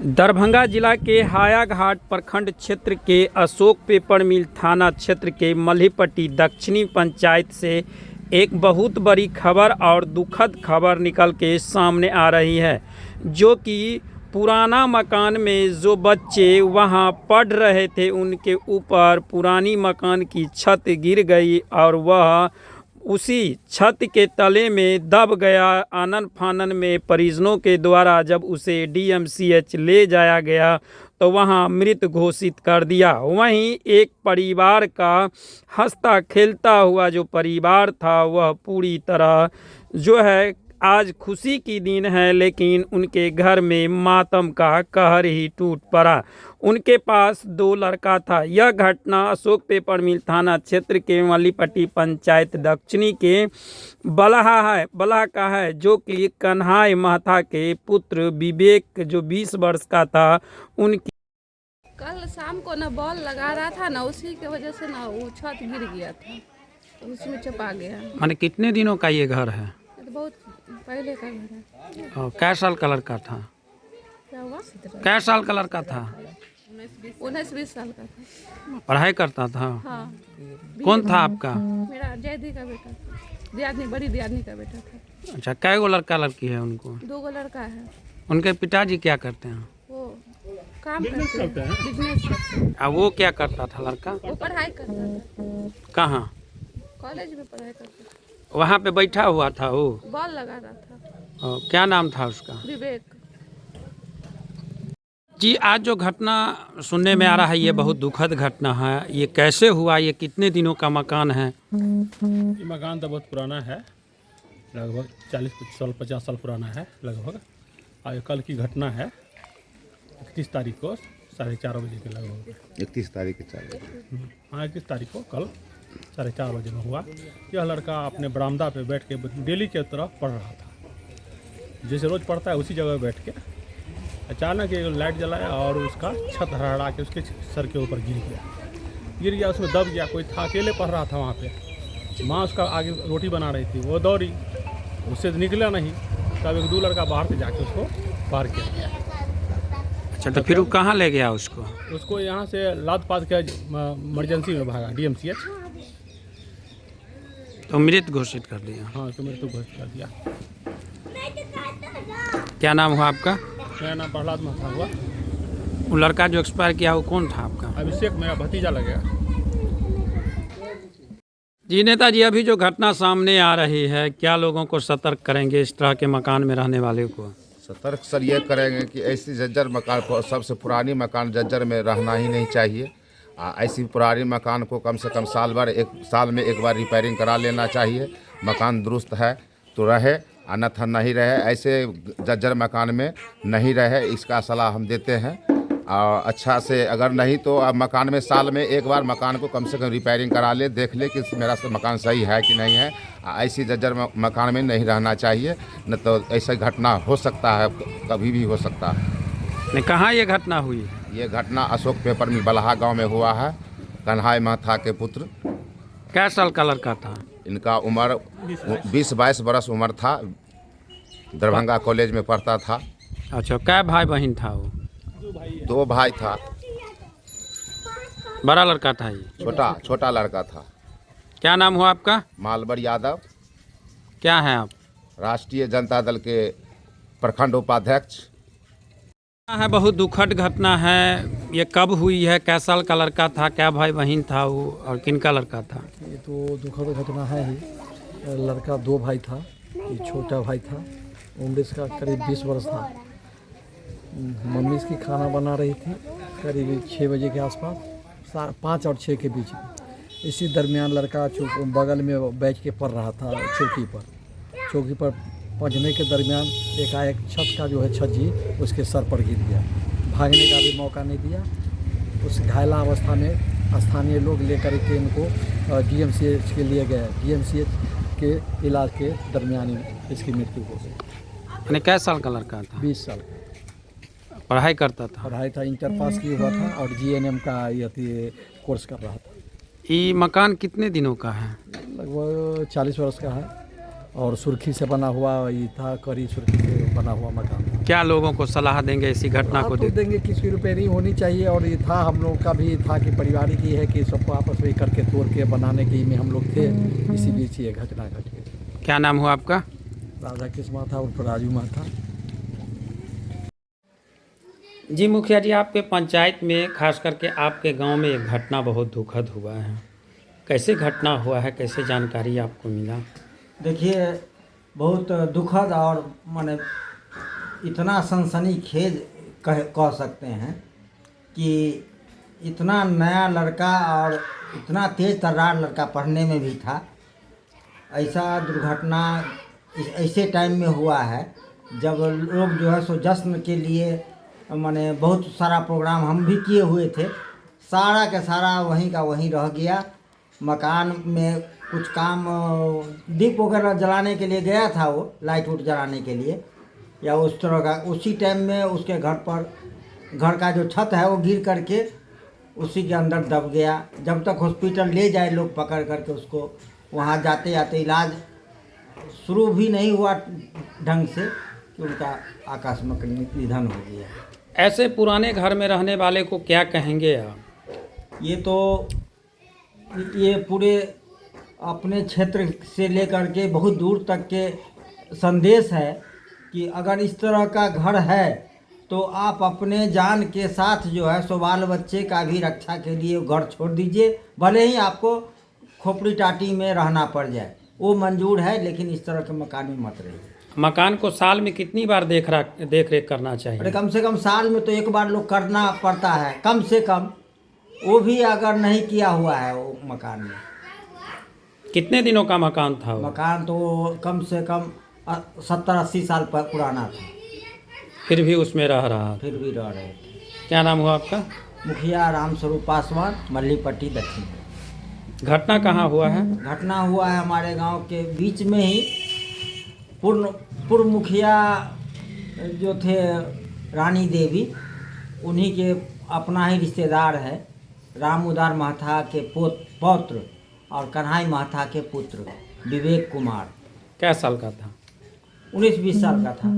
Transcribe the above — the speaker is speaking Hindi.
दरभंगा जिला के हायाघाट प्रखंड क्षेत्र के अशोक पेपर मिल थाना क्षेत्र के मल्हीपट्टी दक्षिणी पंचायत से एक बहुत बड़ी खबर और दुखद खबर निकल के सामने आ रही है, जो कि पुराना मकान में जो बच्चे वहां पढ़ रहे थे उनके ऊपर पुरानी मकान की छत गिर गई और वह उसी छत के तले में दब गया। आनन फानन में परिजनों के द्वारा जब उसे डीएमसीएच ले जाया गया तो वहां मृत घोषित कर दिया। वहीं एक परिवार का हंसता खेलता हुआ जो परिवार था वह पूरी तरह जो है आज खुशी की दिन है, लेकिन उनके घर में मातम का कहर ही टूट पड़ा। उनके पास 2 लड़का था। यह घटना अशोक पेपर मिल थाना क्षेत्र के मल्हीपट्टी पंचायत दक्षिणी के बलहा का है, जो कि कन्हाई महथा के पुत्र विवेक जो 20 वर्ष का था, उनकी कल शाम को ना बॉल लगा रहा था ना, उसी की वजह से ना वो छत गिर गया था, तो उसमें चपा गया। माने कितने दिनों का ये घर है? तो बहुत पहले का घर है। और कै साल का लड़का था? क्या हुआ? कै साल का लड़का था? 19-20 साल का था। पढ़ाई करता था? हाँ। कौन था आपका? मेरा जयदी का बेटा था, दियादनी, बड़ी दियादनी का बेटा था। अच्छा, कै गो लड़का लड़की है उनको? 2 लड़का है। उनके पिताजी क्या करते हैं? वो काम करते हैं, बिजनेस करते हैं। वो क्या करता था लड़का? वो पढ़ाई करता था। कहाँ? कॉलेज में पढ़ाई करता था। वहाँ पे बैठा हुआ था वो? बॉल लगा रहा था। और क्या नाम था उसका? विवेक। जी, आज जो घटना सुनने में आ रहा है ये बहुत दुखद घटना है। ये कैसे हुआ? ये कितने दिनों का मकान है? ये मकान तो बहुत पुराना है, लगभग 40-50 साल पुराना है लगभग। और कल की घटना है 31 तारीख को 4:30 बजे के लगभग। 31 तारीख के 4 बजे? हाँ, 31 तारीख को कल 4:30 बजे में हुआ। यह लड़का अपने बरामदा पे बैठ के डेली के तरह पढ़ रहा था, जैसे रोज़ पढ़ता है उसी जगह बैठ के। अचानक एक लाइट जलाया और उसका छत हड़हड़ा के उसके सर के ऊपर गिर गया, उसमें दब गया। कोई था, अकेले पढ़ रहा था वहाँ पे। माँ उसका आगे रोटी बना रही थी, वो दौड़ी, उससे निकला नहीं। तब 1-2 लड़का बाहर से जाके उसको पार किया। अच्छा, तो फिर वो कहाँ ले गया उसको? उसको यहाँ से लाद पाद के इमरजेंसी में भागा, डीएमसीएच। तो मृत घोषित कर दिया? हाँ, तो मृत्यु घोषित कर दिया। क्या नाम हुआ आपका? मेरा नाम प्रहलाद महथा हुआ। वो लड़का जो एक्सपायर किया वो कौन था आपका? अभिषेक मेरा भतीजा लगेगा। जी नेताजी, अभी जो घटना सामने आ रही है, क्या लोगों को सतर्क करेंगे इस तरह के मकान में रहने वाले को? सतर्क सर ये करेंगे कि ऐसी जर्जर मकान, सबसे पुरानी मकान जर्जर में रहना ही नहीं चाहिए। ऐसी पुरानी मकान को कम से कम साल में एक बार रिपेयरिंग करा लेना चाहिए। मकान दुरुस्त है तो रहे, अन्यथा नहीं रहे। ऐसे जर्जर मकान में नहीं रहे, इसका सलाह हम देते हैं। और अच्छा से अगर नहीं तो मकान में साल में एक बार मकान को कम से कम रिपेयरिंग करा ले, देख ले कि मेरा मकान सही है कि नहीं है। ऐसी जर्जर मकान में नहीं रहना चाहिए, न तो ऐसा घटना हो सकता है, कभी भी हो सकता है। नहीं, कहाँ ये घटना हुई है? ये घटना अशोक पेपर मिल बलहा गांव में हुआ है। कन्हाई महथा के पुत्र। क्या साल का लड़का था? इनका उम्र 20-22 बरस उम्र था। दरभंगा कॉलेज में पढ़ता था। अच्छा, क्या भाई बहन था वो? 2 भाई था। बड़ा लड़का था ये? छोटा लड़का था। क्या नाम हुआ आपका? मालवर यादव। क्या है आप? राष्ट्रीय जनता दल के प्रखंड उपाध्यक्ष। है बहुत दुखद घटना है। ये कब हुई है? क्या साल का लड़का था? क्या भाई बहन था वो, और किनका लड़का था? ये तो दुखद घटना है ही। लड़का 2 भाई था। ये छोटा भाई था, उम्र इसका करीब 20 वर्ष था। मम्मी इसकी खाना बना रही थी करीब 6 बजे के आसपास, 5 और 6 के बीच में। इसी दरमियान लड़का बगल में बैठ के पढ़ रहा था चौकी पर पढ़ने के दरमियान एकाएक छत का जो है छज्जी उसके सर पर गिर गया। भागने का भी मौका नहीं दिया। उस घायला अवस्था में स्थानीय लोग लेकर के इनको डीएमसीएच के लिए गए। डीएमसीएच के इलाज के दरमियान इसकी मृत्यु हो गई। यानी क्या साल का लड़का था? 20 साल। पढ़ाई करता था? पढ़ाई था, इंटर पास किया हुआ था और जीएनएम का ये कोर्स कर रहा था। ये मकान कितने दिनों का है? लगभग 40 वर्ष का है और सुर्खी से बना हुआ ये था, करी सुर्खी से बना हुआ मकान था। क्या लोगों को सलाह देंगे ऐसी घटना को तो देख? देंगे कि इसकी रिपेयरिंग होनी चाहिए। और ये था हम लोग का भी था कि पारिवारिक ही है कि सबको आपस में करके तोड़ के बनाने के में हम लोग थे, इसी बीच ये घटना घट गई। क्या नाम हुआ आपका? राधा कृष्ण माथा उर्फ राजू माथा। जी मुखिया जी, आपके पंचायत में खास करके आपके गांव में एक घटना बहुत दुखद हुआ है। कैसे घटना हुआ है, कैसे जानकारी आपको मिला? देखिए, बहुत दुखद और माने इतना सनसनीखेज कह सकते हैं कि इतना नया लड़का और इतना तेज तर्रार लड़का पढ़ने में भी था। ऐसा दुर्घटना ऐसे टाइम में हुआ है जब लोग जो है सो जश्न के लिए माने बहुत सारा प्रोग्राम हम भी किए हुए थे, सारा का सारा वहीं का वहीं रह गया। मकान में कुछ काम दीप वगैरह जलाने के लिए गया था, वो लाइट उट जलाने के लिए या उस तरह का, उसी टाइम में उसके घर का जो छत है वो गिर करके उसी के अंदर दब गया। जब तक हॉस्पिटल ले जाए लोग पकड़ करके उसको, वहाँ जाते जाते इलाज शुरू भी नहीं हुआ ढंग से कि उनका आकस्मिक निधन हो गया। ऐसे पुराने घर में रहने वाले को क्या कहेंगे आप? ये पूरे अपने क्षेत्र से लेकर के बहुत दूर तक के संदेश है कि अगर इस तरह का घर है तो आप अपने जान के साथ जो है सो बाल बच्चे का भी रक्षा के लिए घर छोड़ दीजिए। भले ही आपको खोपड़ी टाटी में रहना पड़ जाए, वो मंजूर है, लेकिन इस तरह के मकान में मत रहिए। मकान को साल में कितनी बार देख रेख करना चाहिए? अरे कम से कम साल में तो एक बार लोग करना पड़ता है, कम से कम। वो भी अगर नहीं किया हुआ है वो मकान में। कितने दिनों का मकान था वो? मकान तो कम से कम 70-80 साल पुराना था, फिर भी उसमें रह रहा? फिर भी रह रहे थे। क्या नाम हुआ आपका? मुखिया राम स्वरूप पासवान, मल्लीपट्टी दक्षिण। घटना कहाँ हुआ है? घटना हुआ है हमारे गांव के बीच में ही। पूर्व मुखिया जो थे रानी देवी, उन्हीं के अपना ही रिश्तेदार है, राम उदार महथा के पौत्र और कन्हाई महथा के पुत्र विवेक कुमार। क्या साल का था? 19-20 साल का था।